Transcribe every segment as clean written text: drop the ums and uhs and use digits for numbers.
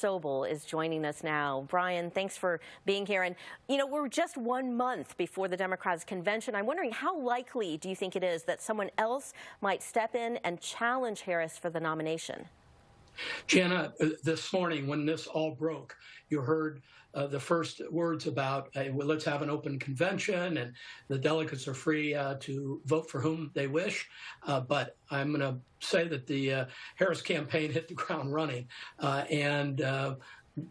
Sobel is joining us now. Brian, thanks for being here. And, we're just 1 month before the Democrats' convention. I'm wondering, how likely do you think it is that someone else might step in and challenge Harris for the nomination? Jana, this morning when this all broke, you heard the first words about, well, let's have an open convention and the delegates are free to vote for whom they wish. But I'm going to say that the Harris campaign hit the ground running and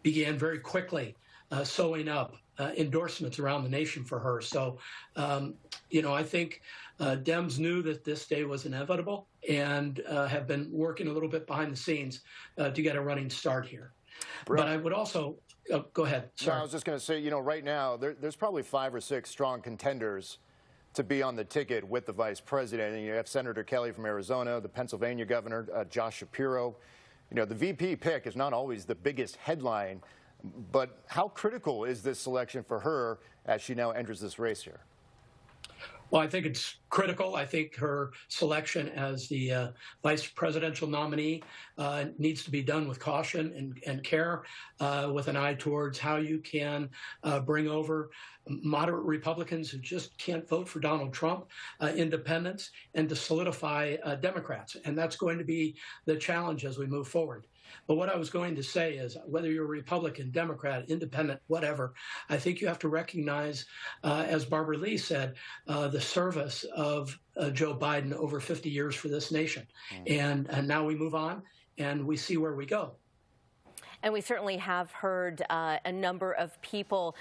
began very quickly sewing up endorsements around the nation for her. So, I think Dems knew that this day was inevitable and have been working a little bit behind the scenes to get a running start here. But I would also go ahead. Sorry. No, I was just going to say, right now there's probably 5 or 6 strong contenders to be on the ticket with the vice president. And you have Senator Kelly from Arizona, the Pennsylvania governor, Josh Shapiro. The VP pick is not always the biggest headline, but how critical is this selection for her as she now enters this race here? Well, I think it's critical. I think her selection as the vice presidential nominee needs to be done with caution and care, with an eye towards how you can bring over moderate Republicans who just can't vote for Donald Trump, independents, and to solidify Democrats. And that's going to be the challenge as we move forward. But what I was going to say is, whether you're a Republican, Democrat, independent, whatever, I think you have to recognize, as Barbara Lee said, the service of Joe Biden over 50 years for this nation. And now we move on and we see where we go. And we certainly have heard a number of people,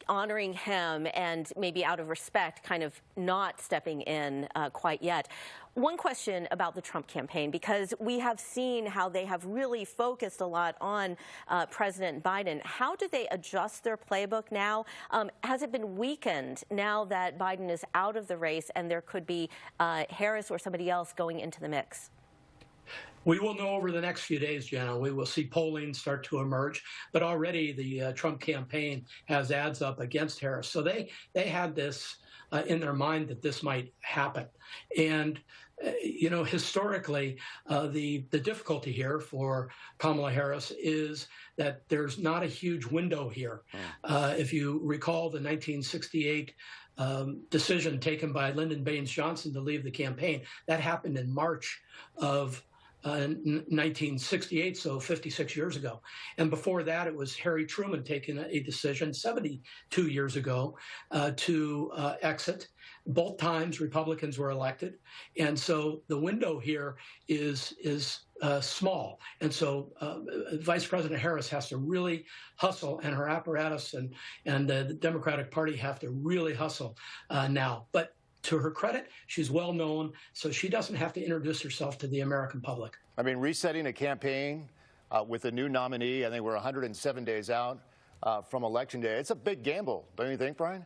honoring him and maybe out of respect, kind of not stepping in quite yet. One question about the Trump campaign, because we have seen how they have really focused a lot on President Biden. How do they adjust their playbook now? Has it been weakened now that Biden is out of the race and there could be Harris or somebody else going into the mix? We will know over the next few days, Jana. We will see polling start to emerge, but already the Trump campaign has ads up against Harris. So they had this in their mind that this might happen. And, historically, the difficulty here for Kamala Harris is that there's not a huge window here. If you recall the 1968 decision taken by Lyndon Baines Johnson to leave the campaign, that happened in March of 1968, so 56 years ago. And before that, it was Harry Truman taking a decision 72 years ago to exit. Both times Republicans were elected. And so the window here is small. And so Vice President Harris has to really hustle, and her apparatus and the Democratic Party have to really hustle now. But to her credit, she's well known, so she doesn't have to introduce herself to the American public. I mean, resetting a campaign with a new nominee, I think we're 107 days out from Election Day. It's a big gamble, don't you think, Brian?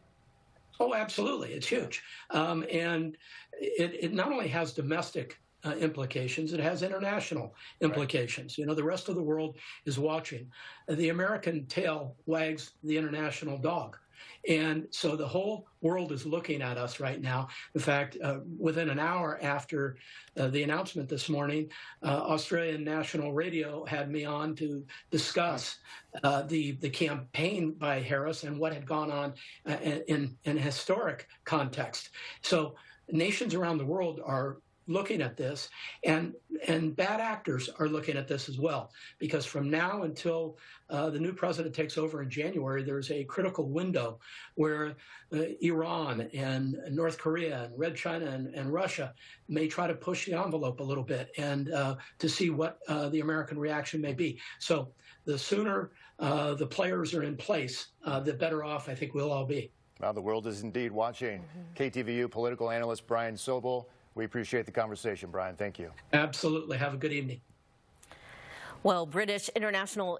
Oh, absolutely. It's huge. And it not only has domestic implications, it has international implications. Right. The rest of the world is watching. The American tail wags the international dog. And so the whole world is looking at us right now. In fact, within an hour after the announcement this morning, Australian National Radio had me on to discuss the campaign by Harris and what had gone on in a historic context. So nations around the world are looking at this, and bad actors are looking at this as well, because from now until the new president takes over in January, there's a critical window where Iran and North Korea and Red China and Russia may try to push the envelope a little bit and to see what the American reaction may be. So the sooner the players are in place, the better off I think we'll all be. Well, the world is indeed watching. KTVU political analyst Brian Sobel. We appreciate the conversation, Brian. Thank you. Absolutely. Have a good evening. Well, British international